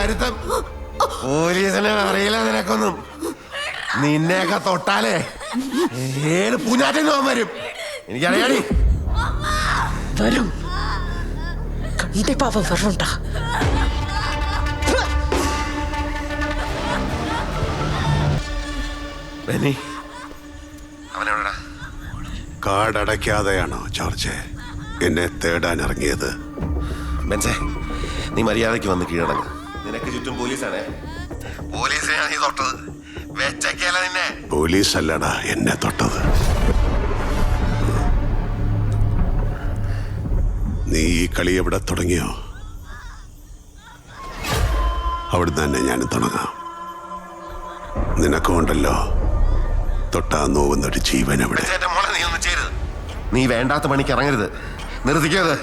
വരുത്തം. പോലീസിനെ അറിയില്ല നിനക്കൊന്നും. നിന്നെയൊക്കെ തൊട്ടാലേ ഏത് പൂഞ്ഞാറ്റിൽ നോൻ വരും. എനിക്കറിയാടി വരും. കണ്ടിപ്പാവ വരണ്ട. ബെന്നി അവനെവിടെടാ? കാടടയ്ക്കാതെയാണോ ജോർജ് എന്നെ തേടാൻ ഇറങ്ങിയത്? ബെൻസേ, നീ മര്യാദയ്ക്ക് വന്ന് കീഴടങ്ങ്. നിനക്ക് ചുറ്റും പോലീസാണേ. പോലീസിനെയാണ് നീ തൊട്ടത്. വെച്ചേക്കല്ല നിന്നെ. പോലീസ് അല്ലടാ എന്നെ തൊട്ടത്. നീ ഈ കളി എവിടെ തുടങ്ങിയോ അവിടെ തന്നെ ഞാനും തുടങ്ങാം. നിനക്കുണ്ടല്ലോ തൊട്ടാ നോവുന്നൊരു ജീവൻ എവിടെ? നീ ഒന്നും ചെയ്യരുത്. നീ വേണ്ടാത്ത പണിക്ക് ഇറങ്ങരുത്. നിർത്തിക്കത്.